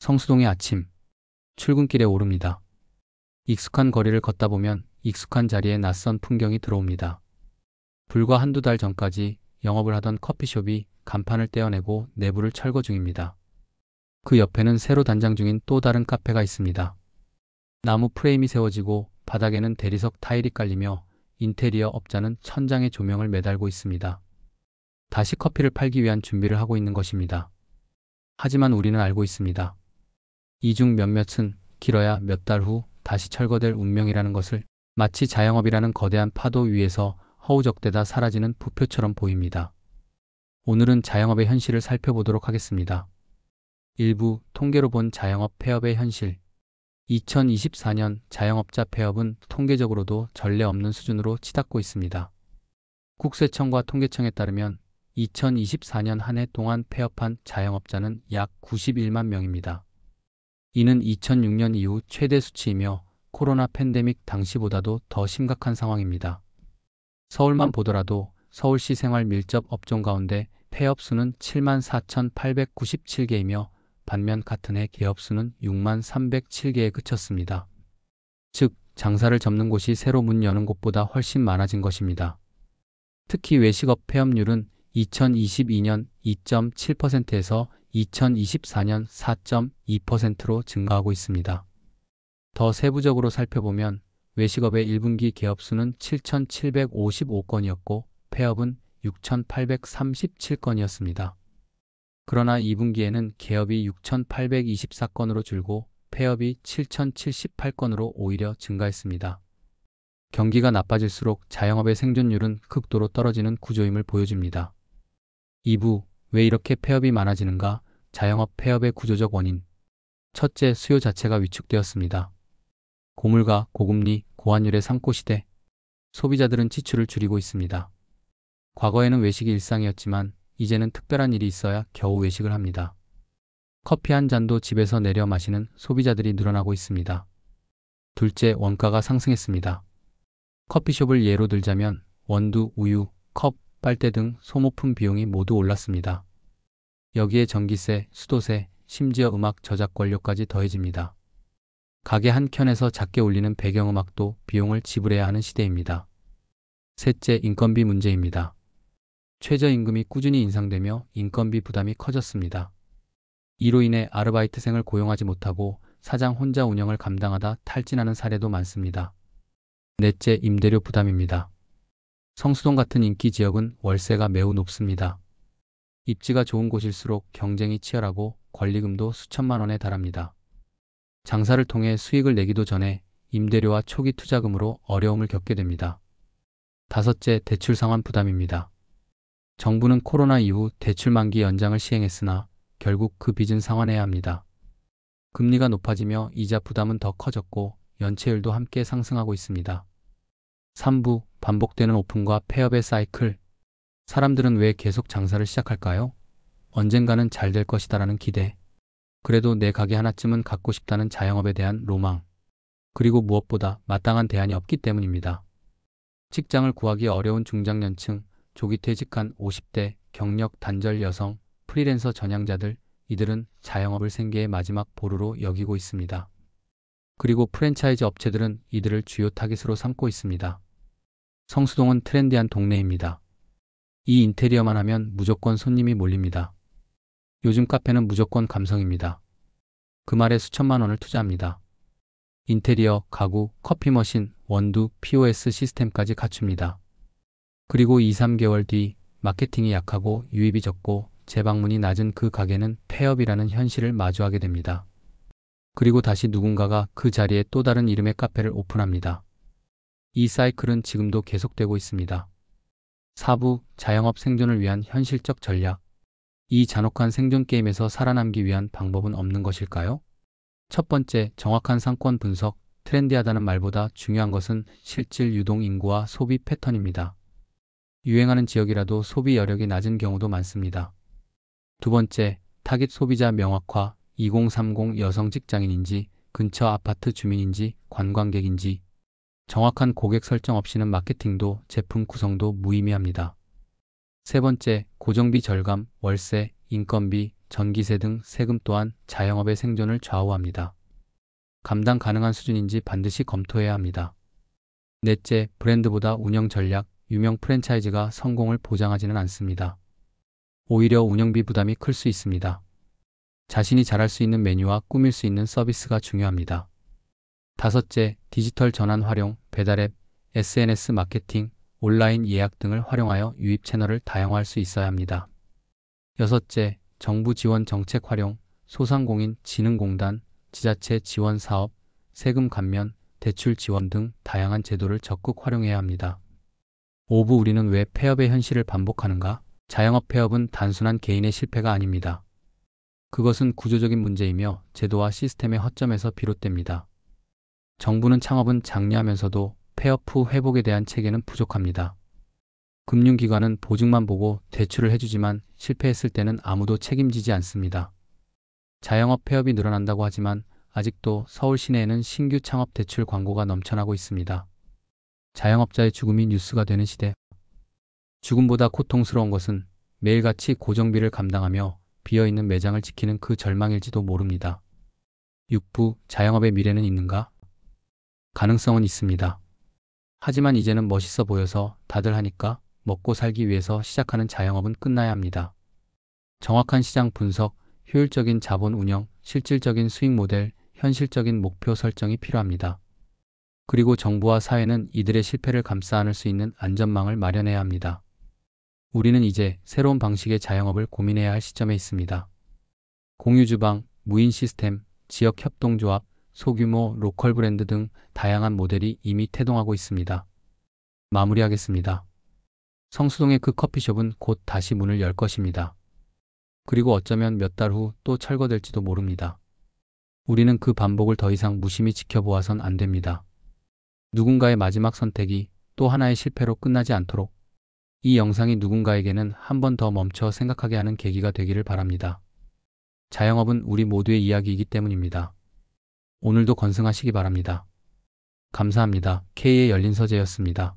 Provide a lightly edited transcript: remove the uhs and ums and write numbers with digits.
성수동의 아침, 출근길에 오릅니다. 익숙한 거리를 걷다 보면 익숙한 자리에 낯선 풍경이 들어옵니다. 불과 한두 달 전까지 영업을 하던 커피숍이 간판을 떼어내고 내부를 철거 중입니다. 그 옆에는 새로 단장 중인 또 다른 카페가 있습니다. 나무 프레임이 세워지고 바닥에는 대리석 타일이 깔리며 인테리어 업자는 천장에 조명을 매달고 있습니다. 다시 커피를 팔기 위한 준비를 하고 있는 것입니다. 하지만 우리는 알고 있습니다. 이 중 몇몇은 길어야 몇 달 후 다시 철거될 운명이라는 것을, 마치 자영업이라는 거대한 파도 위에서 허우적대다 사라지는 부표처럼 보입니다. 오늘은 자영업의 현실을 살펴보도록 하겠습니다. 일부 통계로 본 자영업 폐업의 현실. 2024년 자영업자 폐업은 통계적으로도 전례 없는 수준으로 치닫고 있습니다. 국세청과 통계청에 따르면 2024년 한 해 동안 폐업한 자영업자는 약 91만 명입니다. 이는 2006년 이후 최대 수치이며 코로나 팬데믹 당시보다도 더 심각한 상황입니다. 서울만 보더라도 서울시 생활 밀접 업종 가운데 폐업 수는 74,897개이며 반면 같은 해 개업 수는 63,307개에 그쳤습니다. 즉, 장사를 접는 곳이 새로 문 여는 곳보다 훨씬 많아진 것입니다. 특히 외식업 폐업률은 2022년 2.7%에서 2024년 4.2%로 증가하고 있습니다. 더 세부적으로 살펴보면 외식업의 1분기 개업 수는 7,755건이었고 폐업은 6,837건이었습니다. 그러나 2분기에는 개업이 6,824건으로 줄고 폐업이 7,078건으로 오히려 증가했습니다. 경기가 나빠질수록 자영업의 생존율은 극도로 떨어지는 구조임을 보여줍니다. 2부, 왜 이렇게 폐업이 많아지는가? 자영업 폐업의 구조적 원인. 첫째, 수요 자체가 위축되었습니다. 고물가, 고금리, 고환율의 상고시대. 소비자들은 지출을 줄이고 있습니다. 과거에는 외식이 일상이었지만 이제는 특별한 일이 있어야 겨우 외식을 합니다. 커피 한 잔도 집에서 내려 마시는 소비자들이 늘어나고 있습니다. 둘째, 원가가 상승했습니다. 커피숍을 예로 들자면 원두, 우유, 컵, 빨대 등 소모품 비용이 모두 올랐습니다. 여기에 전기세, 수도세, 심지어 음악 저작권료까지 더해집니다. 가게 한 켠에서 작게 울리는 배경음악도 비용을 지불해야 하는 시대입니다. 셋째, 인건비 문제입니다. 최저임금이 꾸준히 인상되며 인건비 부담이 커졌습니다. 이로 인해 아르바이트생을 고용하지 못하고 사장 혼자 운영을 감당하다 탈진하는 사례도 많습니다. 넷째, 임대료 부담입니다. 성수동 같은 인기 지역은 월세가 매우 높습니다. 입지가 좋은 곳일수록 경쟁이 치열하고 권리금도 수천만 원에 달합니다. 장사를 통해 수익을 내기도 전에 임대료와 초기 투자금으로 어려움을 겪게 됩니다. 다섯째, 대출 상환 부담입니다. 정부는 코로나 이후 대출 만기 연장을 시행했으나 결국 그 빚은 상환해야 합니다. 금리가 높아지며 이자 부담은 더 커졌고 연체율도 함께 상승하고 있습니다. 3부, 반복되는 오픈과 폐업의 사이클. 사람들은 왜 계속 장사를 시작할까요? 언젠가는 잘 될 것이다라는 기대. 그래도 내 가게 하나쯤은 갖고 싶다는 자영업에 대한 로망. 그리고 무엇보다 마땅한 대안이 없기 때문입니다. 직장을 구하기 어려운 중장년층, 조기 퇴직한 50대, 경력 단절 여성, 프리랜서 전향자들, 이들은 자영업을 생계의 마지막 보루로 여기고 있습니다. 그리고 프랜차이즈 업체들은 이들을 주요 타깃으로 삼고 있습니다. 성수동은 트렌디한 동네입니다. 이 인테리어만 하면 무조건 손님이 몰립니다. 요즘 카페는 무조건 감성입니다. 그 말에 수천만 원을 투자합니다. 인테리어, 가구, 커피 머신, 원두, POS 시스템까지 갖춥니다. 그리고 2-3개월 뒤 마케팅이 약하고 유입이 적고 재방문이 낮은 그 가게는 폐업이라는 현실을 마주하게 됩니다. 그리고 다시 누군가가 그 자리에 또 다른 이름의 카페를 오픈합니다. 이 사이클은 지금도 계속되고 있습니다. 4부, 자영업 생존을 위한 현실적 전략. 이 잔혹한 생존 게임에서 살아남기 위한 방법은 없는 것일까요? 첫 번째, 정확한 상권 분석. 트렌디하다는 말보다 중요한 것은 실질 유동 인구와 소비 패턴입니다. 유행하는 지역이라도 소비 여력이 낮은 경우도 많습니다. 두 번째, 타깃 소비자 명확화. 2030 여성 직장인인지, 근처 아파트 주민인지, 관광객인지. 정확한 고객 설정 없이는 마케팅도 제품 구성도 무의미합니다. 세 번째, 고정비 절감, 월세, 인건비, 전기세 등 세금 또한 자영업의 생존을 좌우합니다. 감당 가능한 수준인지 반드시 검토해야 합니다. 넷째, 브랜드보다 운영 전략, 유명 프랜차이즈가 성공을 보장하지는 않습니다. 오히려 운영비 부담이 클 수 있습니다. 자신이 잘할 수 있는 메뉴와 꾸밀 수 있는 서비스가 중요합니다. 다섯째, 디지털 전환 활용, 배달앱, SNS 마케팅, 온라인 예약 등을 활용하여 유입 채널을 다양화할 수 있어야 합니다. 여섯째, 정부 지원 정책 활용, 소상공인 진흥공단, 지자체 지원 사업, 세금 감면, 대출 지원 등 다양한 제도를 적극 활용해야 합니다. 5부 우리는 왜 폐업의 현실을 반복하는가? 자영업 폐업은 단순한 개인의 실패가 아닙니다. 그것은 구조적인 문제이며 제도와 시스템의 허점에서 비롯됩니다. 정부는 창업은 장려하면서도 폐업 후 회복에 대한 체계는 부족합니다. 금융기관은 보증만 보고 대출을 해주지만 실패했을 때는 아무도 책임지지 않습니다. 자영업 폐업이 늘어난다고 하지만 아직도 서울 시내에는 신규 창업 대출 광고가 넘쳐나고 있습니다. 자영업자의 죽음이 뉴스가 되는 시대. 죽음보다 고통스러운 것은 매일같이 고정비를 감당하며 비어있는 매장을 지키는 그 절망일지도 모릅니다. 6부 자영업의 미래는 있는가? 가능성은 있습니다. 하지만 이제는 멋있어 보여서 다들 하니까 먹고 살기 위해서 시작하는 자영업은 끝나야 합니다. 정확한 시장 분석, 효율적인 자본 운영, 실질적인 수익 모델, 현실적인 목표 설정이 필요합니다. 그리고 정부와 사회는 이들의 실패를 감싸 안을 수 있는 안전망을 마련해야 합니다. 우리는 이제 새로운 방식의 자영업을 고민해야 할 시점에 있습니다. 공유주방, 무인 시스템, 지역 협동조합, 소규모 로컬 브랜드 등 다양한 모델이 이미 태동하고 있습니다. 마무리하겠습니다. 성수동의 그 커피숍은 곧 다시 문을 열 것입니다. 그리고 어쩌면 몇 달 후 또 철거될지도 모릅니다. 우리는 그 반복을 더 이상 무심히 지켜보아선 안 됩니다. 누군가의 마지막 선택이 또 하나의 실패로 끝나지 않도록 이 영상이 누군가에게는 한 번 더 멈춰 생각하게 하는 계기가 되기를 바랍니다. 자영업은 우리 모두의 이야기이기 때문입니다. 오늘도 건승하시기 바랍니다. 감사합니다. K의 열린 서재였습니다.